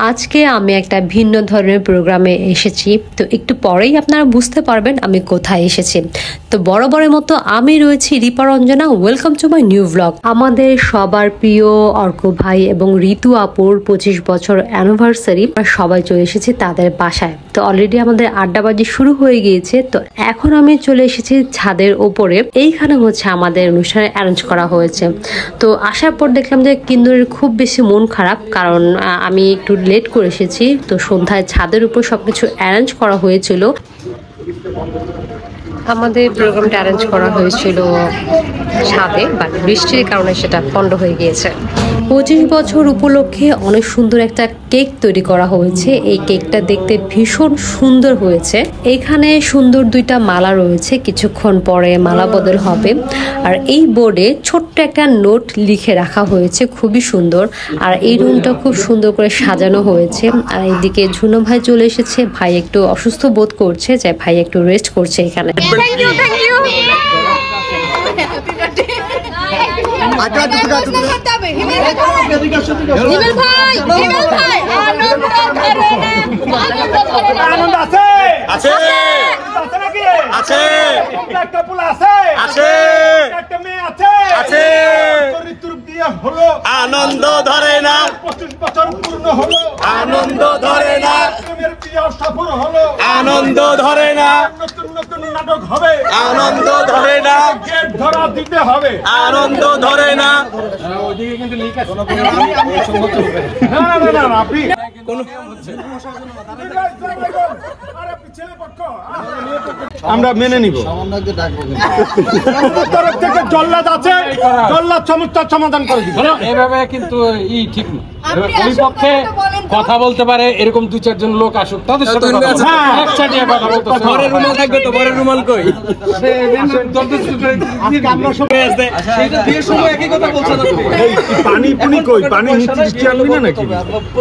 আজকে আমি একটা ভিন্ন ধরনের প্রোগ্রামে এসেছি, তো একটু পরেই আপনারা বুঝতে পারবেন আমি কোথায় এসেছি। তো বরাবরের মতো আমি রয়েছি Ripa Ranjana. Welcome to my new blog. আমাদের সবার প্রিয় অর্ক ভাই এবং ঋতু আপুর 25 বছর অ্যানিভার্সারি, সবাই চলে এসেছি তাদের বাসায়। তো অলরেডি আমাদের আড্ডাবাজি শুরু হয়ে গিয়েছে। তো এখন আমি চলে এসেছি ছাদের ওপরে। এইখানে হচ্ছে আমাদের অনুষ্ঠানে অ্যারেঞ্জ করা হয়েছে। তো আসার পর দেখলাম যে কিন্দুরের খুব বেশি মন খারাপ, কারণ আমি একটু লেট করে এসেছি। তো সন্ধ্যায় ছাদের উপর সবকিছু অ্যারেঞ্জ করা হয়েছিল। আমাদের প্রোগ্রামটা অ্যারেঞ্জ করা হয়েছিল ছাদে, বাট বৃষ্টির কারণে সেটা পণ্ড হয়ে গিয়েছে। 25 বছর উপলক্ষে অনেক সুন্দর একটা কেক তৈরি করা হয়েছে। এই কেকটা দেখতে ভীষণ সুন্দর হয়েছে। এখানে সুন্দর দুইটা মালা রয়েছে, কিছুক্ষণ পরে মালা বদল হবে। আর এই বোর্ডে ছোট্ট একটা নোট লিখে রাখা হয়েছে, খুবই সুন্দর। আর এই রুমটা খুব সুন্দর করে সাজানো হয়েছে। আর এইদিকে ঝুনো ভাই চলে এসেছে। ভাই একটু অসুস্থ বোধ করছে, যে ভাই একটু রেস্ট করছে এখানে। Thank you. আনন্দ আছে আছে আছে একটা ফুল আছে আছে একটা মেয়ে আছে আছে ঋতুর বিয়ে হলো আনন্দ ধরে না 25 বছর পূর্ণ হলো আনন্দ ধরে না প্রেমের বিয়ে সফল হলো আনন্দ ধরে না নতুন নতুন নাটক হবে আনন্দ ধরে না গেট ধরা দিতে হবে আনন্দ ধরে না ওদিকে কিন্তু লিক আছে না না না না আপনি কোন আমরা মেনে নিব। তরফ থেকে জল্লাদ আছে, জল্লাদ সমস্যার সমাধান করে দিব। এভাবে কিন্তু ঠিক না। ওই পক্ষে কথা বলতে পারে এরকম 2-4 জন লোক আসুক, তাদের সাথে একসাথে কথা বলতে হবে। বরের রুমাল থাকবে তো, বরের রুমাল কই? আমরা সবাই আছে সেটা বিয়ের সময় একই কথা বলছেন আপনি। এই পানি পুনি কই? পানি নিচে আনবি না নাকি?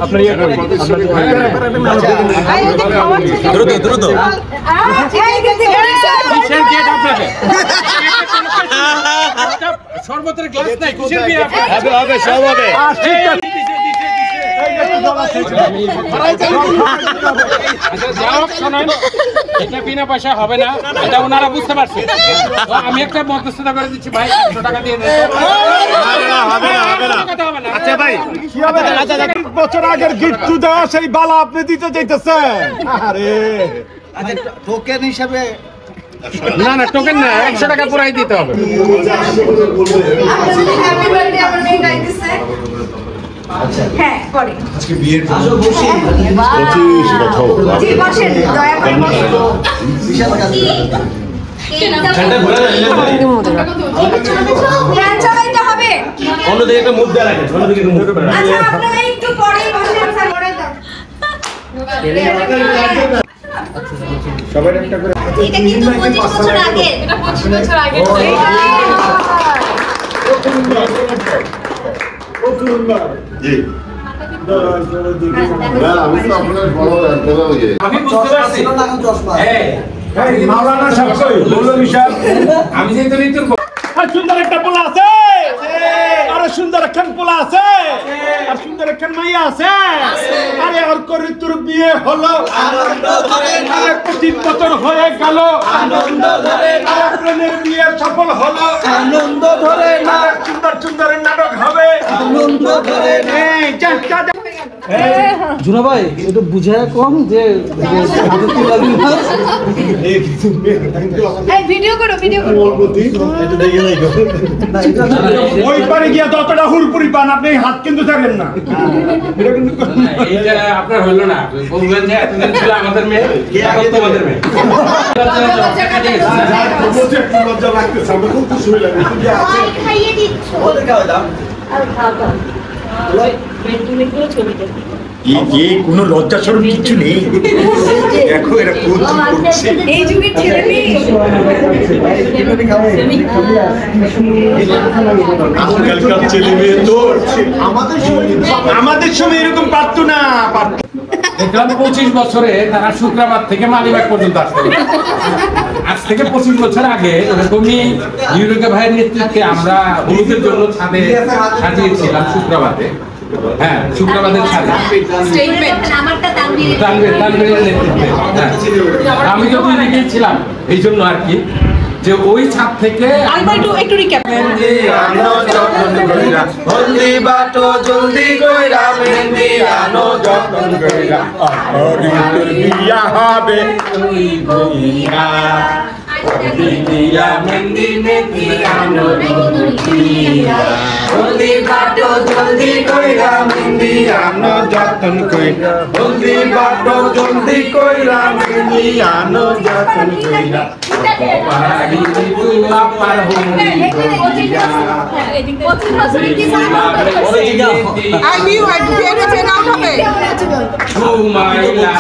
আপনার ইয়ে করেন, দ্রুত দ্রুত শরবতের গ্লাস নাই, কিসের বিয়ে হবে? হবে সব হবে। এটা বিনা পয়সা হবে না, এটা ওনারা বুঝতে পারছে। আমি একটা মধ্যস্থতা করে দিচ্ছি ভাই, 100 টাকা দিয়ে দেন। আচ্ছা ভাই, কি হবে? 20 বছর আগের গিফট দেওয়া সেই বালা আপনি দিতে চাইতেছেন? আরে আচ্ছা, টোকেন হিসাবে না না, টোকেন না, 100 টাকা পুরাই দিতে হবে। হ্যাঁ পরে আজকে বিয়ের আসো বসি 25 বছর জি বসেন, দয়া করে বসেন। ঠান্ডা ঘোরা না ফ্যান চালাইতে হবে। অন্যদিকে একটা মুখ দেয়া রাখেন, অন্যদিকে একটা মুখ। আচ্ছা আপনারা একটু পরেই বসেন, স্যার করে দাও। সবাই একটা করে। এটা কিন্তু 25 বছর আগে, এটা 25 বছর আগে। জি আমি বুঝতে পারছি। মাওলানা সাহেব কই? মৌলভী সাহেব, আমি যেহেতু ঋতুর সুন্দর একটা পোলা আছে, আরে সুন্দর একখান পোলা আছে, আর সুন্দর একখান মাইয়া আছে। আরে অর্ক ঋতুর বিয়ে হলো আনন্দ ধরে না 25 বছর হয়ে গেল আনন্দ ধরে না প্রেমের বিয়ে সফল হলো আনন্দ ধরে না সুন্দর সুন্দর নাটক হবে আনন্দ ধরে না। জুনা ভাই একটু বুঝায় কম যে এই ভিডিও করো, ভিডিও করো। ওই পারে গিয়া যতটা হুড়পুরি পান আপনি হাত কিন্তু থাকলেন না। এটা কিন্তু এইটা আপনার হলো না, বলবেন যে এতদিন ছিল আমাদের মেয়ে, এখন তোমাদের মেয়ে। লজ্জা লাগতেছে, আমার খুব খুশি হইলাম। খাইয়ে দিচ্ছ। ওদের খাওয়া দাও আর খাওয়া কোনো লজ্জা সরম কিছু নেই। দেখো এরা করছে এই যুগের ছেলে মেয়ে। আজকালকার ছেলে মেয়ে তো আমাদের সময় এরকম পারতো না। দেখলাম 25 বছরে তারা শুক্রবার থেকে মালিবাগ পর্যন্ত আসতে। আজ থেকে 25 বছর আগে এরকমই ইউরোকা ভাইয়ের নেতৃত্বে আমরা হলুদের জন্য ছাদে সাজিয়েছিলাম শুক্রবারে। হ্যাঁ শুক্রবারের ছাড়া তানভীরের নেতৃত্বে। আমি তো দুই দিকেই ছিলাম, এই জন্য আর কি যে ওই ছাদ থেকে একটু রিক্যাপ হলদি বাটো জলদি কইরা মেহেন্দি আনো যতন কইরা তোর বিয়া হবে দিয়া মেহেন্দি মেহেন্দি আনো হলদি বাটো জলদি কইরা মেহেন্দি আনো যতন কইরা হলদি বাটো জলদি কইরা মেহেন্দি আনো যতন কইরা পাহাড়ি তুলা পার হই I knew I'd be able to out of it. ঘুমাইলা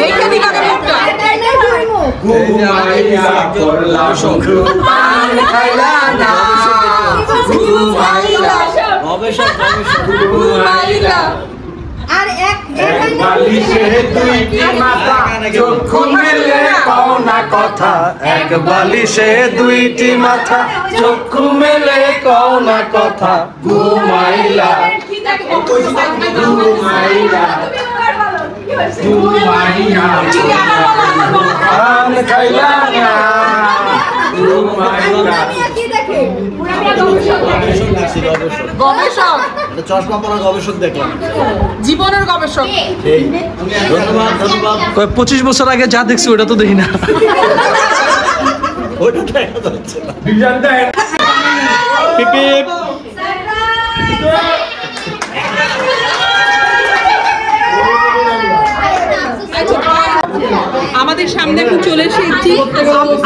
এইখানে কাকে মুখটা ঘুমাইলা করলা পান খাইলা না ঘুমাইলা ঘুমাইলা আর এক বালিশে দুইটি মাথা চক্ষু মেলে কও না কথা এক বালিশে দুইটি মাথা চক্ষু মেলে কও না কথা ঘুমাইলা ঘুমাইলা ঘুমাইলা পান খাইলা না ঘুমাইলা গবেষক চশমা পরা গবেষক দেখলাম জীবনের গবেষক 25 বছর আগে যা দেখছি ওটা তো দেখি না ওটা দেখা যাচ্ছে না পিপিপ আমাদের সামনে এখন চলে এসেছি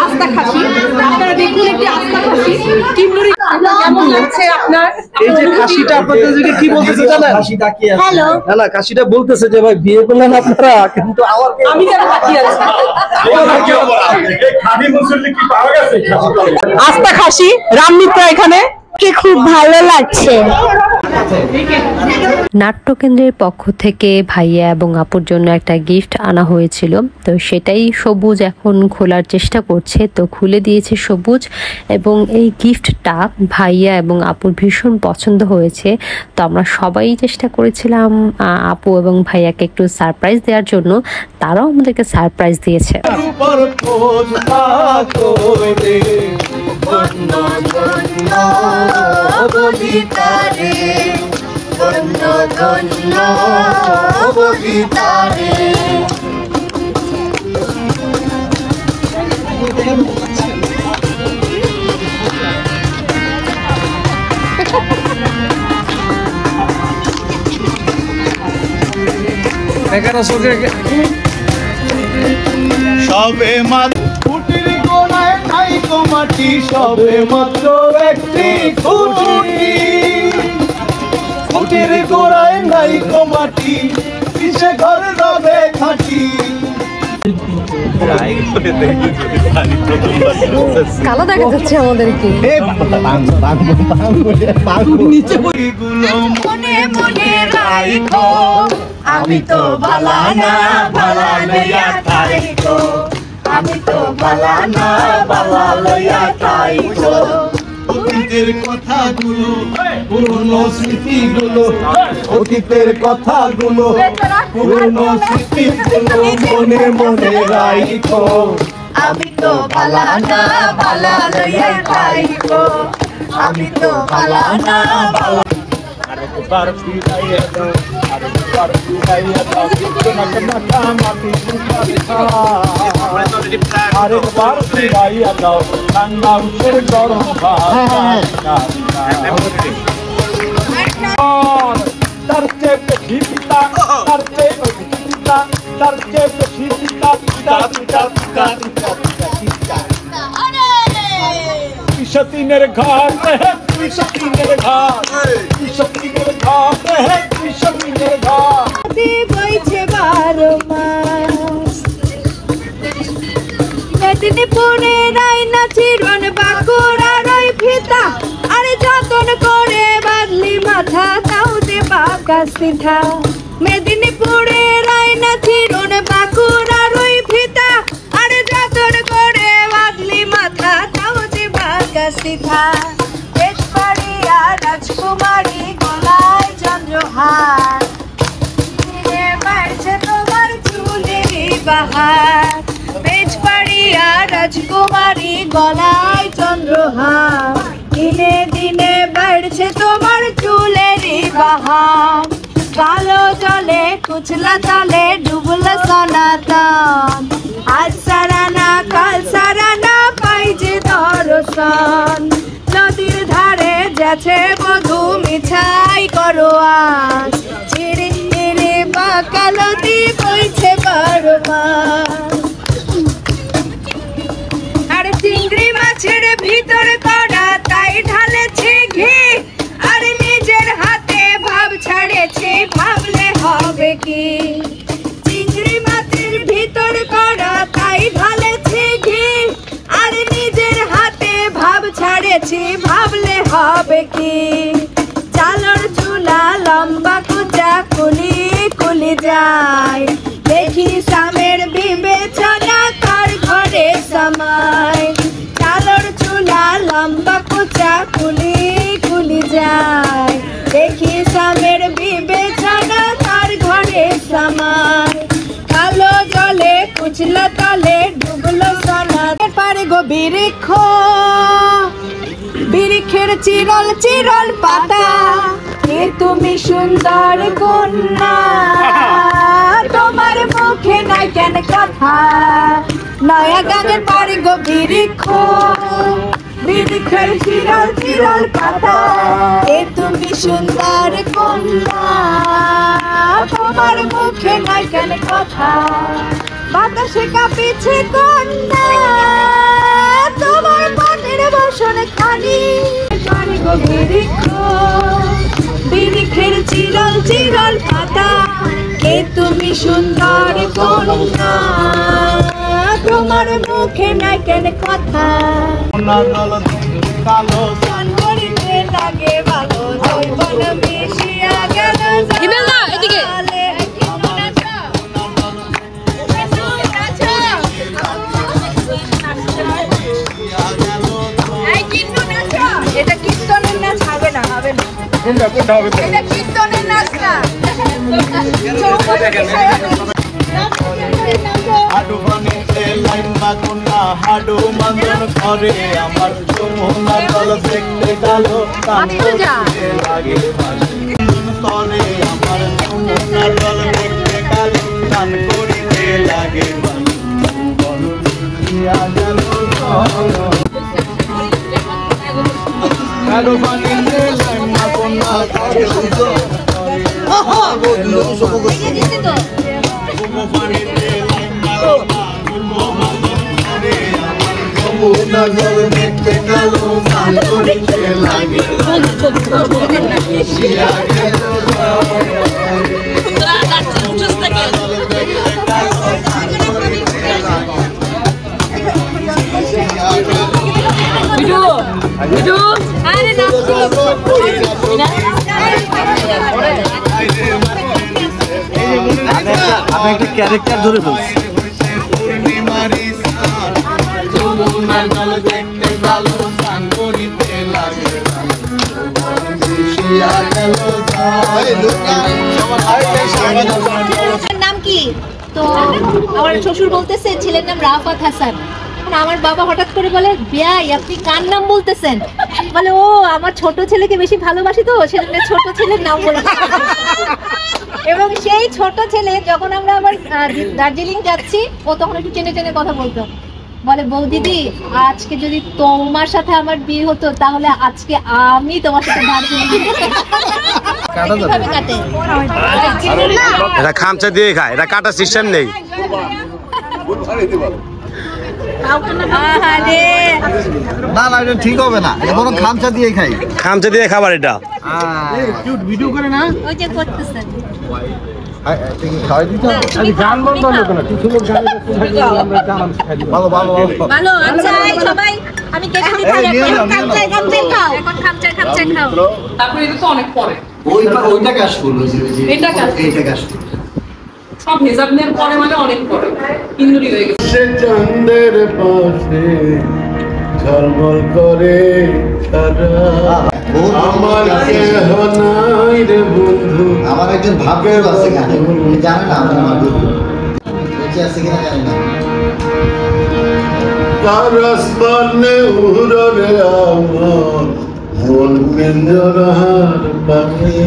আস্তা খাসি। আপনারা দেখুন একটি আস্তা খাসি টিমলুরি কেমন লাগছে আপনার? এই যে খাসিটা আপনাদেরকে কি বলতেছে জানেন? হ্যালো না না খাসিটা বলতেছে যে ভাই বিয়ে করলেন আপনারা, কিন্তু আমার আমি কেন বাকি আছি? খাবি মুসল্লি কি পাওয়া গেছে আস্তা খাসি রামমিত্রা এখানে কি খুব ভালো লাগছে। নাট্যকেন্দ্রের পক্ষ থেকে ভাইয়া এবং আপুর জন্য একটা গিফট আনা হয়েছিল, তো সেটাই সবুজ এখন খোলার চেষ্টা করছে। তো খুলে দিয়েছে সবুজ, এবং এই গিফটটা ভাইয়া এবং আপুর ভীষণ পছন্দ হয়েছে। তো আমরা সবাই চেষ্টা করেছিলাম আপু এবং ভাইয়াকে একটু সারপ্রাইজ দেওয়ার জন্য, তারাও আমাদেরকে সারপ্রাইজ দিয়েছে। সবে মাটির গোনায় নাই মাটি সবে মাত্র একটি খুঁটি খুঁটির গোড়ায় নাই মাটি কিসে ঘর রবে খাঁটি কালো দেখা যাচ্ছে আমাদেরকে। মনে মনে রাখো আমি তো বালানা বালা লইয়া তাইকো আমি তো বালানা বালা লইয়া তাইকো অতীতের কথাগুলো পুরনো স্মৃতিগুলো অতীতের কথাগুলো পুরনো স্মৃতিগুলো মনে মনে রাখো আমি তো বালানা বালা লইয়া তাইকো আমি তো বালানা বালা আরেকবার ফিরাইয়া দাও আরেকবার ফিরাইয়া দাও নাকা মাটি আরেকবার ফিরাইয়া দাও ঠান্ডা উঠের গরম ভাত তার চেয়ে বেশি পিতা তার চেয়ে বেশি পিতা তার চেয়ে বেশি পিতা পিতা পিতা পিতা পিতা তিনের ঘাট তিনের ঘাট তিনের ঘাট তিনের ঘাট বইছে 12 মাস মেদিনীপুরে রাইনা চিরন বাঁকুড়ার ওই ফিতা আরে যতন করে বাদলি মাথা তাও দে বাঁকা সিধা মেদিনীপুরে রাইনা চিরন বাঁকুড়ার ওই ফিতা আরে যতন করে বাদলি মাথা তাও দে বাঁকা সিধা দেশবাড়ি আর রাজকুমারী গলা বাহার, দিনে বাড়ছে তোমার চুলেরই বাহার, পেজ পাড়িয়া রাজকুমারী গলায় চন্দ্রহার, দিনে দিনে বাড়ছে তোমার চুলেরই বাহার, কালো জলে কুচলা তলে ডুবলো সনাতন, আজ সারানা কাল সারানা পাই যে দর্শন, নদীর ধারে যাচ্ছে বধূ মিছাই করো আজ, ছিড়ি ছিড়ি বাঁকা নদী বইছে বারবার, আর চিংড়ি মাছের ভিতর কড়া তাই ঢালেছে ঘি, আর নিজের হাতে ভাব ছাড়েছে ভাবলে হবে কি, চিংড়ি মাছের ভিতর কড়া তাই ঢালেছে ঘি, আর নিজের হাতে ভাব ছাড়েছি ভাবলে হবে কি, চালর চুলা লম্বা কুচা কুলি কুলি যায়, দেখি স্বামীর বিবেচনা কার ঘরে সমায়, চালর চুলা লম্বা কুচা কুলি কুলি যায়, দেখি স্বামীর বিবেচনা কার ঘরে সমায়, কালো জলে কুচলা তলে ডুবলো সোনা, পারে গো বৃক্ষ, বৃক্ষের চিরল চিরল পাতা, কে তুমি সুন্দর কন্যা, তোমার মুখে নাই কেন কথা, নয়া গানের পারে গো বৃক্ষ, বৃক্ষের চিরল চিরল পাতা, কে তুমি সুন্দর কন্যা, তোমার মুখে নাই কেন কথা, বাতাসে কাঁপিছে কন্যা, তোমার পাটের বসন খানি, বৃক্ষ, বৃক্ষের চিরল চিরল পাতা, কে তুমি সুন্দর কন্যা, তোমার মুখে নাই কেন কথা, কালো গান করিতে লাগে ভালো, যৌবন মিশিয়া গেল জলে, এটা কীর্তনের নাচ হবে না, হবে না, এটা কীর্তনের নাচ না, হাডু বানিতে লাইন বাকুনা, হাডু মন্দন করে আমার যমুনা জল দেখতে গেল লাগে তলে, আমার যমুনা জল দেখতে গেল গান করিতে লাগে হাডু বানিতে লাইন বাকুনা করে যমুনা জল দেখতে গেল গান করিতে লাগে, আমি একটা ক্যারেক্টার ধরে বলছি, যমুনা জল দেখতে গেল গান করিতে লাগে, নাম কি? তো আমার শ্বশুর বলতেছে ছেলের নাম রাফাত হাসান, আমার বাবা হঠাৎ করে বলে বিয়াই আপনি কার নাম বলতেছেন, বলে ও আমার ছোট ছেলেকে বেশি ভালোবাসি তো সেজন্য ছোট ছেলের নাম বলে, এবং সেই ছোট ছেলে যখন আমরা আবার দার্জিলিং যাচ্ছি ও তখন একটু টেনে টেনে কথা বলতো, বলে বৌদিদি আজকে যদি তোমার সাথে আমার বিয়ে হতো তাহলে আজকে আমি তোমার সাথে দার্জিলিং কাটে। এটা খামচা দিয়ে খায়, এটা কাটা সিস্টেম নেই। না না এটা ঠিক হবে না, বরং খামচা দিয়ে খাই, খামচা দিয়ে খাবার এটা ভিডিও করে না ওই যে করতেছেন খাওয়াই দিতে গান বন্ধ হলো কেন? কিছু লোক গান ভালো ভালো ভালো। আচ্ছা সবাই আমি কেটে দিই তাহলে খামচায় খাও, এখন খামচায় খাও। তারপরে এটা তো অনেক পরে, ওইটা কাজ করলো, এটা কাজ সব হিসাব নেওয়ার পরে মানে অনেক পরে ইন্দুরি হয়ে গেছে। চন্দ্রের পাশে ঝলমল করে তারা আমার কেহ নাই রে বন্ধু। আমার একজন ভাবের আছে গানে জানে না আমার বন্ধু বেঁচে আছে কিনা জানি না। তার আসমানে উড়রে আমার মন পিঞ্জরার পাখি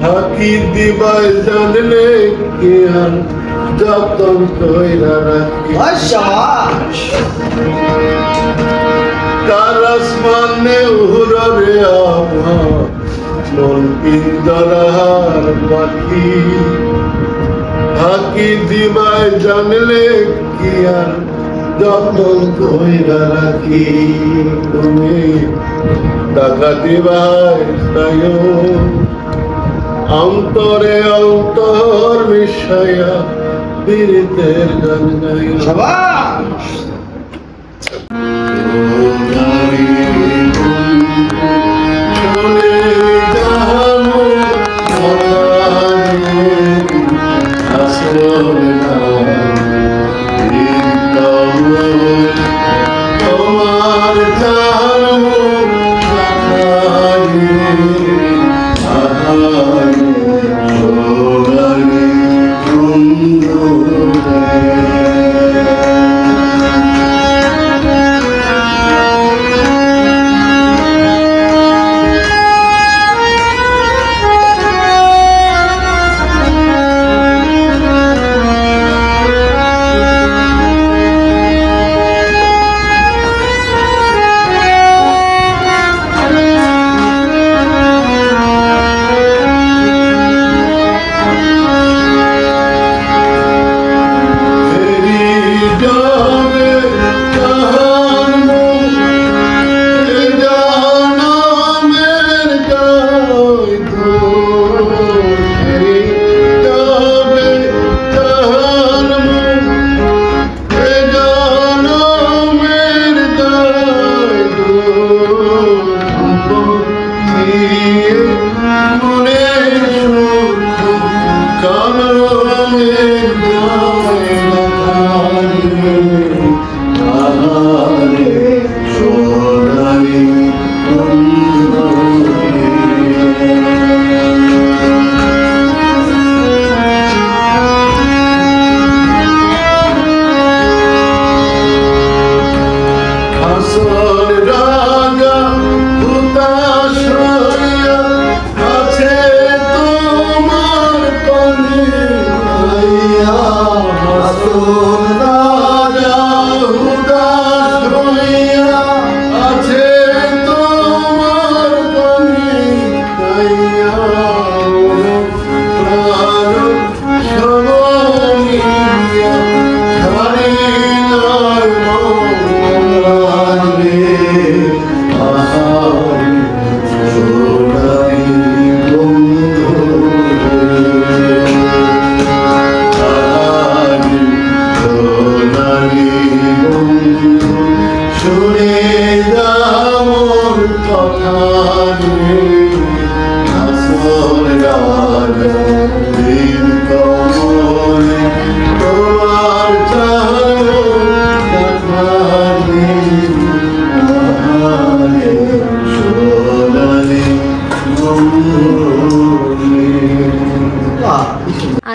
হাকি দিবাই জানলে কি আর যতন কইরা রাখি। তার আসমানে উড়রে আমার মন পিঞ্জরার পাখি হাকি দিবাই জানলে কি আর যতন কইরা রাখি। তুমি টাকা দিবাই তাইও অন্তরে অন্তর মিশাইয়া পীড়িতের গান গাইয়া।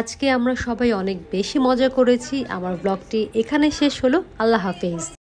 আজকে আমরা সবাই অনেক বেশি মজা করেছি। আমার ব্লগটি এখানে শেষ হলো। আল্লাহ হাফেজ।